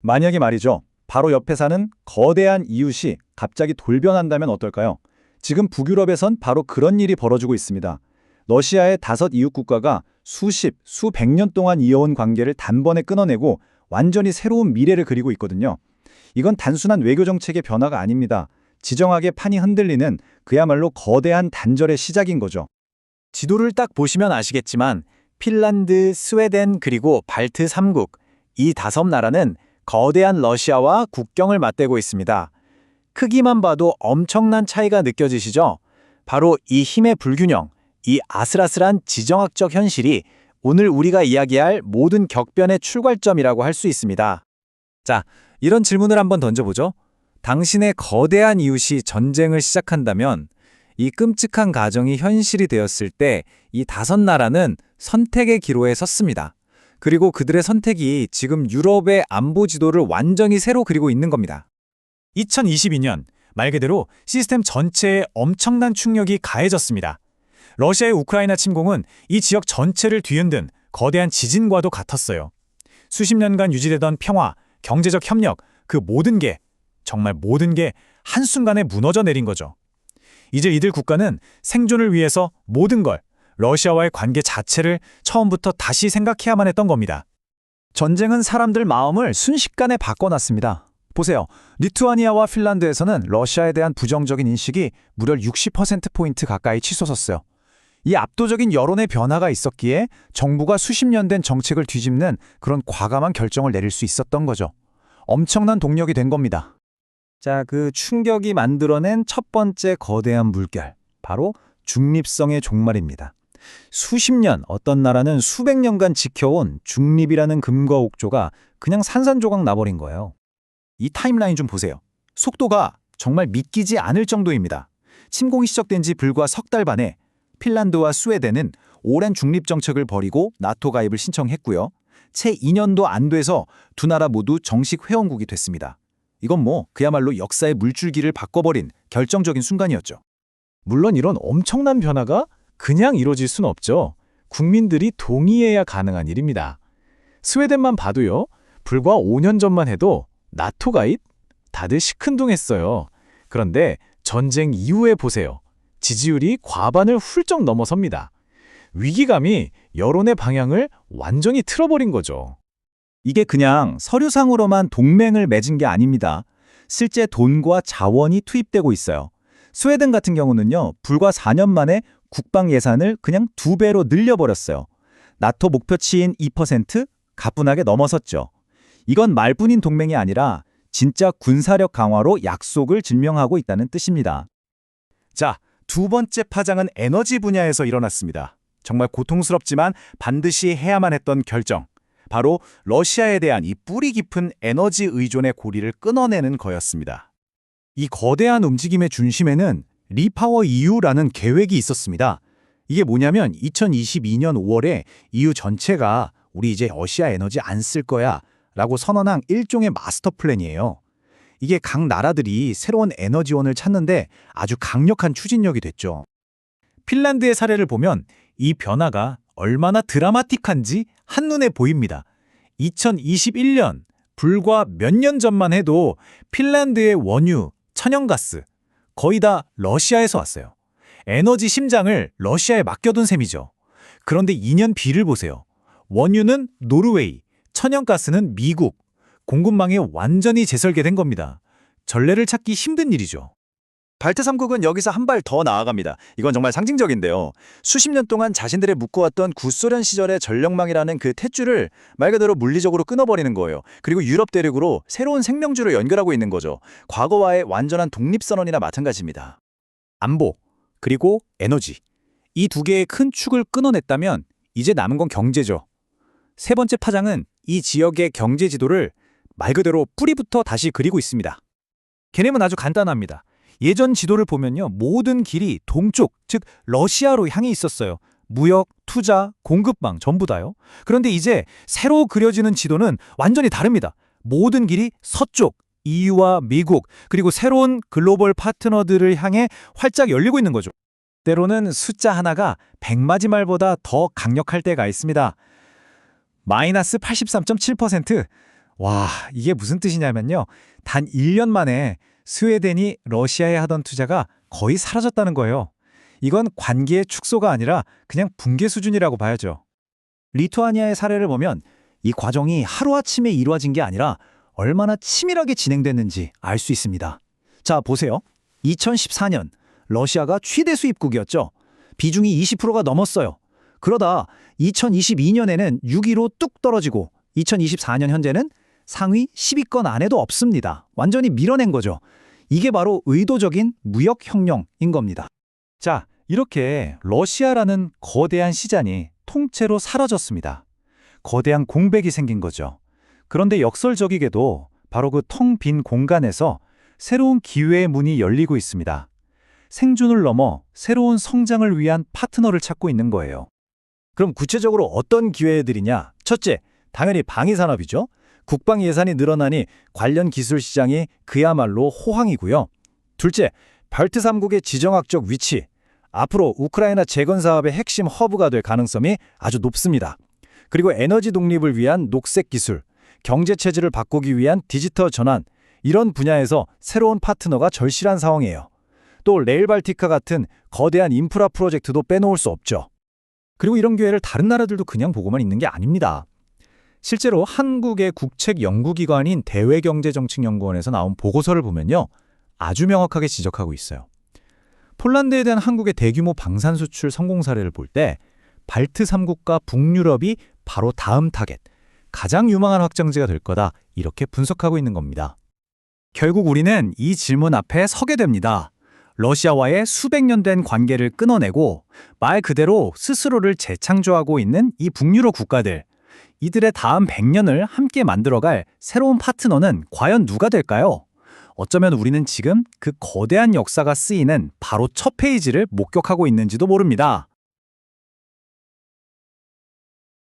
만약에 말이죠. 바로 옆에 사는 거대한 이웃이 갑자기 돌변한다면 어떨까요? 지금 북유럽에선 바로 그런 일이 벌어지고 있습니다. 러시아의 5 이웃 국가가 수십, 수백 년 동안 이어온 관계를 단번에 끊어내고 완전히 새로운 미래를 그리고 있거든요. 이건 단순한 외교 정책의 변화가 아닙니다. 지정학의 판이 흔들리는 그야말로 거대한 단절의 시작인 거죠. 지도를 딱 보시면 아시겠지만 핀란드, 스웨덴 그리고 발트 3국 이 5나라는 거대한 러시아와 국경을 맞대고 있습니다. 크기만 봐도 엄청난 차이가 느껴지시죠? 바로 이 힘의 불균형, 이 아슬아슬한 지정학적 현실이 오늘 우리가 이야기할 모든 격변의 출발점이라고 할 수 있습니다. 자, 이런 질문을 한번 던져보죠. 당신의 거대한 이웃이 전쟁을 시작한다면 이 끔찍한 가정이 현실이 되었을 때 이 5나라는 선택의 기로에 섰습니다. 그리고 그들의 선택이 지금 유럽의 안보 지도를 완전히 새로 그리고 있는 겁니다. 2022년 말 그대로 시스템 전체에 엄청난 충격이 가해졌습니다. 러시아의 우크라이나 침공은 이 지역 전체를 뒤흔든 거대한 지진과도 같았어요. 수십 년간 유지되던 평화, 경제적 협력, 그 모든 게, 정말 모든 게 한순간에 무너져 내린 거죠. 이제 이들 국가는 생존을 위해서 모든 걸, 러시아와의 관계 자체를 처음부터 다시 생각해야만 했던 겁니다. 전쟁은 사람들 마음을 순식간에 바꿔놨습니다. 보세요. 리투아니아와 핀란드에서는 러시아에 대한 부정적인 인식이 무려 60%포인트 가까이 치솟았어요. 이 압도적인 여론의 변화가 있었기에 정부가 수십 년 된 정책을 뒤집는 그런 과감한 결정을 내릴 수 있었던 거죠. 엄청난 동력이 된 겁니다. 자, 그 충격이 만들어낸 첫 번째 거대한 물결, 바로 중립성의 종말입니다. 수십 년, 어떤 나라는 수백 년간 지켜온 중립이라는 금과 옥조가 그냥 산산조각 나버린 거예요. 이 타임라인 좀 보세요. 속도가 정말 믿기지 않을 정도입니다. 침공이 시작된 지 불과 석 달 만에 핀란드와 스웨덴은 오랜 중립 정책을 버리고 나토 가입을 신청했고요. 채 2년도 안 돼서 두 나라 모두 정식 회원국이 됐습니다. 이건 그야말로 역사의 물줄기를 바꿔버린 결정적인 순간이었죠. 물론 이런 엄청난 변화가 그냥 이루어질 수는 없죠. 국민들이 동의해야 가능한 일입니다. 스웨덴만 봐도요. 불과 5년 전만 해도 나토 가입? 다들 시큰둥했어요. 그런데 전쟁 이후에 보세요. 지지율이 과반을 훌쩍 넘어섭니다. 위기감이 여론의 방향을 완전히 틀어버린 거죠. 이게 그냥 서류상으로만 동맹을 맺은 게 아닙니다. 실제 돈과 자원이 투입되고 있어요. 스웨덴 같은 경우는요, 불과 4년 만에 국방 예산을 그냥 2배로 늘려버렸어요. 나토 목표치인 2% 가뿐하게 넘어섰죠. 이건 말뿐인 동맹이 아니라 진짜 군사력 강화로 약속을 증명하고 있다는 뜻입니다. 자, 두 번째 파장은 에너지 분야에서 일어났습니다. 정말 고통스럽지만 반드시 해야만 했던 결정. 바로 러시아에 대한 이 뿌리 깊은 에너지 의존의 고리를 끊어내는 거였습니다. 이 거대한 움직임의 중심에는 리파워 EU라는 계획이 있었습니다. 이게 뭐냐면 2022년 5월에 EU 전체가 우리 이제 러시아 에너지 안 쓸 거야 라고 선언한 일종의 마스터 플랜이에요. 이게 각 나라들이 새로운 에너지원을 찾는데 아주 강력한 추진력이 됐죠. 핀란드의 사례를 보면 이 변화가 얼마나 드라마틱한지 한눈에 보입니다. 2021년, 불과 몇 년 전만 해도 핀란드의 원유, 천연가스, 거의 다 러시아에서 왔어요. 에너지 심장을 러시아에 맡겨둔 셈이죠. 그런데 2년 뒤를 보세요. 원유는 노르웨이, 천연가스는 미국, 공급망이 완전히 재설계된 겁니다. 전례를 찾기 힘든 일이죠. 발트 3국은 여기서 한 발 더 나아갑니다. 이건 정말 상징적인데요. 수십 년 동안 자신들의 묶어왔던 구소련 시절의 전력망이라는 그 탯줄을 말 그대로 물리적으로 끊어버리는 거예요. 그리고 유럽 대륙으로 새로운 생명줄을 연결하고 있는 거죠. 과거와의 완전한 독립선언이나 마찬가지입니다. 안보, 그리고 에너지. 이 두 개의 큰 축을 끊어냈다면 이제 남은 건 경제죠. 세 번째 파장은 이 지역의 경제 지도를 말 그대로 뿌리부터 다시 그리고 있습니다. 개념은 아주 간단합니다. 예전 지도를 보면요. 모든 길이 동쪽, 즉 러시아로 향해 있었어요. 무역, 투자, 공급망 전부 다요. 그런데 이제 새로 그려지는 지도는 완전히 다릅니다. 모든 길이 서쪽, EU와 미국, 그리고 새로운 글로벌 파트너들을 향해 활짝 열리고 있는 거죠. 때로는 숫자 하나가 백마지말보다 더 강력할 때가 있습니다. 마이너스 83.7%. 와, 이게 무슨 뜻이냐면요. 단 1년 만에 스웨덴이 러시아에 하던 투자가 거의 사라졌다는 거예요. 이건 관계의 축소가 아니라 그냥 붕괴 수준이라고 봐야죠. 리투아니아의 사례를 보면 이 과정이 하루아침에 이루어진 게 아니라 얼마나 치밀하게 진행됐는지 알 수 있습니다. 자, 보세요. 2014년 러시아가 최대 수입국이었죠. 비중이 20%가 넘었어요. 그러다 2022년에는 6위로 뚝 떨어지고 2024년 현재는 상위 10위권 안에도 없습니다. 완전히 밀어낸 거죠. 이게 바로 의도적인 무역혁명인 겁니다. 자, 이렇게 러시아라는 거대한 시장이 통째로 사라졌습니다. 거대한 공백이 생긴 거죠. 그런데 역설적이게도 바로 그 텅 빈 공간에서 새로운 기회의 문이 열리고 있습니다. 생존을 넘어 새로운 성장을 위한 파트너를 찾고 있는 거예요. 그럼 구체적으로 어떤 기회들이냐? 첫째, 당연히 방위산업이죠. 국방 예산이 늘어나니 관련 기술 시장이 그야말로 호황이고요. 둘째, 발트 3국의 지정학적 위치. 앞으로 우크라이나 재건 사업의 핵심 허브가 될 가능성이 아주 높습니다. 그리고 에너지 독립을 위한 녹색 기술, 경제 체질을 바꾸기 위한 디지털 전환, 이런 분야에서 새로운 파트너가 절실한 상황이에요. 또 레일발티카 같은 거대한 인프라 프로젝트도 빼놓을 수 없죠. 그리고 이런 기회를 다른 나라들도 그냥 보고만 있는 게 아닙니다. 실제로 한국의 국책 연구기관인 대외경제정책연구원에서 나온 보고서를 보면요, 아주 명확하게 지적하고 있어요. 폴란드에 대한 한국의 대규모 방산 수출 성공 사례를 볼 때 발트 3국과 북유럽이 바로 다음 타겟, 가장 유망한 확장지가 될 거다, 이렇게 분석하고 있는 겁니다. 결국 우리는 이 질문 앞에 서게 됩니다. 러시아와의 수백 년 된 관계를 끊어내고 말 그대로 스스로를 재창조하고 있는 이 북유럽 국가들, 이들의 다음 100년을 함께 만들어갈 새로운 파트너는 과연 누가 될까요? 어쩌면 우리는 지금 그 거대한 역사가 쓰이는 바로 첫 페이지를 목격하고 있는지도 모릅니다.